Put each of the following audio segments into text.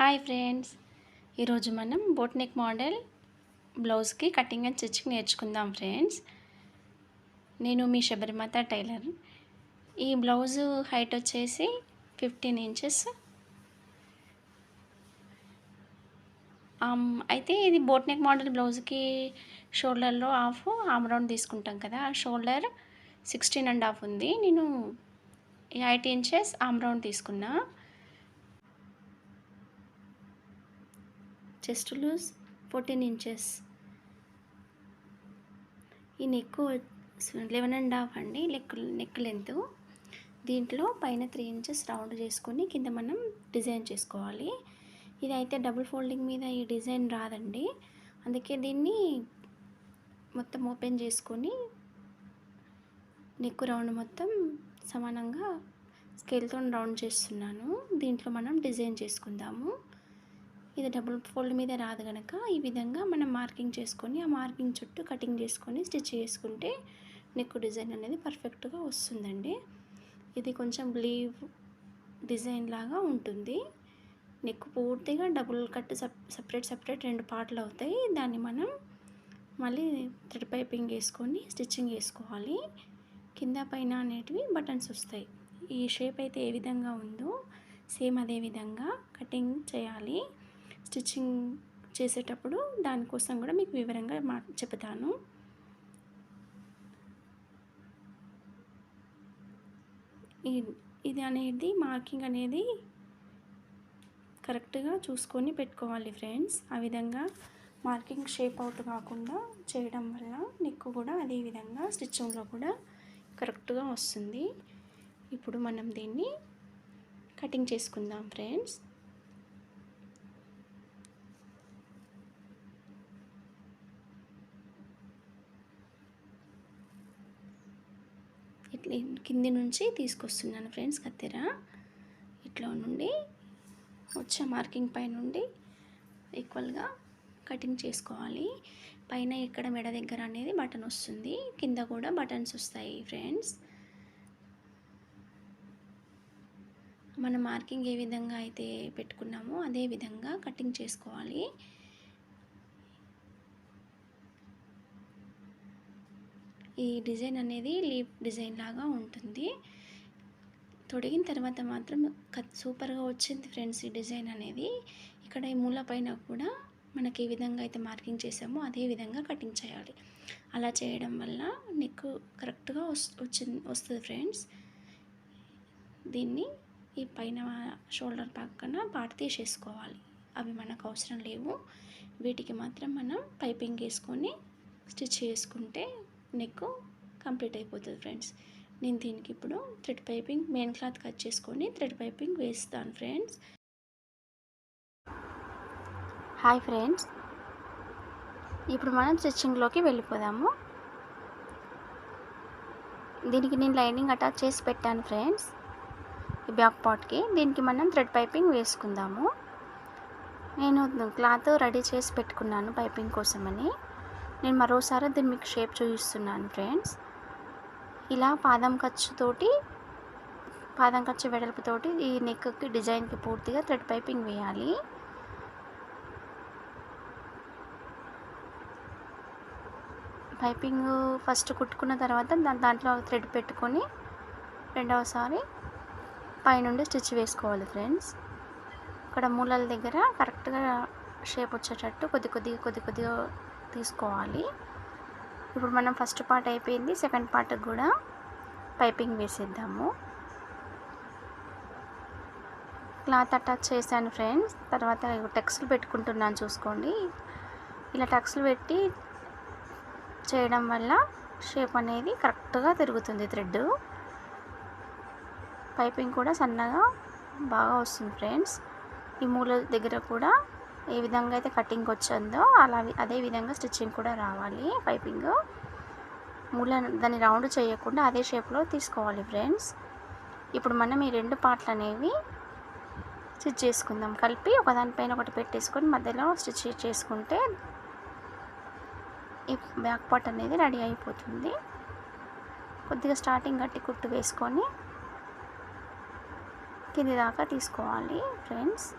Hi friends, ఈరోజు మనం boat neck model బ్లౌజ్కి కటింగ్ అండ్ స్టిచ్చింగ్ నేర్చుకుందాం ఫ్రెండ్స్. నేను మీ శబరిమాత టైలర్. ఈ బ్లౌజు హైట్ వచ్చేసి 15 ఇంచెస్. అయితే ఇది బోట్ నెక్ మోడల్ బ్లౌజ్కి షోల్డర్లో హాఫ్ ఆమ్ రౌండ్ తీసుకుంటాం కదా, ఆ షోల్డర్ 16.5 ఉంది. నేను 8 ఇంచెస్ ఆమ్ రౌండ్ తీసుకున్నా. Chest loose 14 inches. ఈ నెక్ 11.5 అండి నెక్ లెంత్. దీంట్లో పైన 3 ఇంచెస్ రౌండ్ చేసుకొని కింద మనం డిజైన్ చేసుకోవాలి. ఇది అయితే డబుల్ ఫోల్డింగ్ మీద ఈ డిజైన్ రాదండి, అందుకే దీన్ని మొత్తం ఓపెన్ చేసుకొని నెక్ రౌండ్ మొత్తం సమానంగా స్కేల్తో రౌండ్ చేస్తున్నాను. దీంట్లో మనం డిజైన్ చేసుకుందాము. ఇది డబుల్ ఫోల్డ్ మీద రాదు కనుక ఈ విధంగా మనం మార్కింగ్ చేసుకొని ఆ మార్కింగ్ చుట్టూ కటింగ్ చేసుకొని స్టిచ్ చేసుకుంటే నెక్ డిజైన్ అనేది పర్ఫెక్ట్గా వస్తుందండి. ఇది కొంచెం లీవ్ డిజైన్ లాగా ఉంటుంది. నెక్ పూర్తిగా డబుల్ కట్ సపరేట్ 2 పార్ట్లు అవుతాయి. దాన్ని మనం మళ్ళీ థ్రెడ్ పైపింగ్ వేసుకొని స్టిచ్చింగ్ వేసుకోవాలి. కింద పైన అనేటివి బటన్స్ వస్తాయి. ఈ షేప్ అయితే ఏ విధంగా ఉందో సేమ్ అదే విధంగా కటింగ్ చేయాలి. స్టిచ్చింగ్ చేసేటప్పుడు దానికోసం కూడా మీకు వివరంగా చెప్తాను. ఇది అనేది మార్కింగ్ అనేది కరెక్ట్గా చూసుకొని పెట్టుకోవాలి ఫ్రెండ్స్. ఆ విధంగా మార్కింగ్ షేప్ అవుట్ కాకుండా చేయడం వల్ల నెక్ కూడా అదే విధంగా స్టిచ్చింగ్లో కూడా కరెక్ట్గా వస్తుంది. ఇప్పుడు మనం దీన్ని కటింగ్ చేసుకుందాం ఫ్రెండ్స్. ఇట్లా కింది నుంచి తీసుకొస్తున్నాను ఫ్రెండ్స్ కత్తెర. ఇట్లా నుండి వచ్చే మార్కింగ్ పై నుండి ఈక్వల్గా కటింగ్ చేసుకోవాలి. పైన ఇక్కడ మెడ దగ్గర అనేది బటన్ వస్తుంది, కింద కూడా బటన్స్ వస్తాయి ఫ్రెండ్స్. మన మార్కింగ్ ఏ విధంగా అయితే పెట్టుకున్నామో అదే విధంగా కటింగ్ చేసుకోవాలి. ఈ డిజైన్ అనేది లీఫ్ డిజైన్ లాగా ఉంటుంది. తొడిగిన తర్వాత మాత్రం సూపర్గా వచ్చింది ఫ్రెండ్స్ ఈ డిజైన్ అనేది. ఇక్కడ ఈ మూల పైన కూడా మనకి ఏ విధంగా అయితే మార్కింగ్ చేసామో అదే విధంగా కటింగ్ చేయాలి. అలా చేయడం వల్ల నెక్ కరెక్ట్గా వస్తుంది ఫ్రెండ్స్. దీన్ని ఈ పైన షోల్డర్ పక్కన పార్ట్ తీసేసుకోవాలి. అవి మనకు అవసరం లేవు. వీటికి మాత్రం మనం పైపింగ్ వేసుకొని స్టిచ్ చేసుకుంటే నెక్ కంప్లీట్ అయిపోతుంది ఫ్రెండ్స్. నేను దీనికి ఇప్పుడు thread piping main cloth cut చేసుకొని థ్రెడ్ పైపింగ్ వేస్తాను ఫ్రెండ్స్. హాయ్ ఫ్రెండ్స్, ఇప్పుడు మనం స్టిచ్చింగ్లోకి వెళ్ళిపోదాము. దీనికి నేను లైనింగ్ అటాచ్ చేసి పెట్టాను ఫ్రెండ్స్ ఈ బ్యాక్ పార్ట్కి. దీనికి మనం థ్రెడ్ పైపింగ్ వేసుకుందాము. నేను క్లాత్ రెడీ చేసి పెట్టుకున్నాను పైపింగ్ కోసమని. నేను మరోసారి దీన్ని మీకు షేప్ చూపిస్తున్నాను ఫ్రెండ్స్. ఇలా పాదం ఖర్చు వెడల్పుతోటి ఈ నెక్కి డిజైన్కి పూర్తిగా థ్రెడ్ పైపింగ్ వేయాలి. పైపింగ్ ఫస్ట్ కుట్టుకున్న తర్వాత దాంట్లో థ్రెడ్ పెట్టుకొని రెండవసారి పైనుండి స్టిచ్ వేసుకోవాలి ఫ్రెండ్స్. ఇక్కడ మూలల దగ్గర కరెక్ట్గా షేప్ వచ్చేటట్టు కొద్దిగా తీసుకోవాలి. ఇప్పుడు మనం ఫస్ట్ పార్ట్ అయిపోయింది, సెకండ్ పార్ట్కి కూడా పైపింగ్ వేసేద్దాము. క్లాత్ అటాచ్ చేశాను ఫ్రెండ్స్. తర్వాత టక్స్లు పెట్టుకుంటున్నాను చూసుకోండి. ఇలా టక్స్లు పెట్టి చేయడం వల్ల షేప్ అనేది కరెక్ట్గా తిరుగుతుంది థ్రెడ్. పైపింగ్ కూడా సన్నగా బాగా వస్తుంది ఫ్రెండ్స్. ఈ మూల దగ్గర కూడా ఏ విధంగా అయితే కటింగ్ వచ్చిందో అదే విధంగా స్టిచ్చింగ్ కూడా రావాలి. పైపింగ్ దాన్ని రౌండ్ చేయకుండా అదే షేప్లో తీసుకోవాలి ఫ్రెండ్స్. ఇప్పుడు మనం ఈ 2 పార్ట్లు అనేవి స్టిచ్ చేసుకుందాం. కలిపి ఒకదానిపైన ఒకటి పెట్టేసుకొని మధ్యలో స్టిచ్ చేసుకుంటే ఈ బ్యాక్ పార్ట్ అనేది రెడీ అయిపోతుంది. కొద్దిగా స్టార్టింగ్ గట్టి కుట్టు వేసుకొని కింది దాకా తీసుకోవాలి ఫ్రెండ్స్.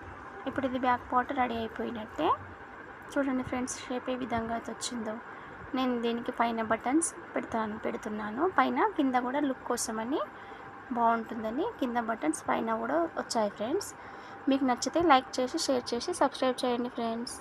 ఇప్పుడు ఇది బ్యాక్ పార్ట్ రెడీ అయిపోయినట్టే. చూడండి ఫ్రెండ్స్, షేప్ ఏ విధంగా అయితే వచ్చిందో. నేను దీనికి పైన బటన్స్ పెడుతున్నాను. పైన కింద కూడా లుక్ కోసమని, బాగుంటుందని కింద బటన్స్ పైన కూడా వచ్చాయి ఫ్రెండ్స్. మీకు నచ్చితే లైక్ చేసి, షేర్ చేసి, సబ్స్క్రైబ్ చేయండి ఫ్రెండ్స్.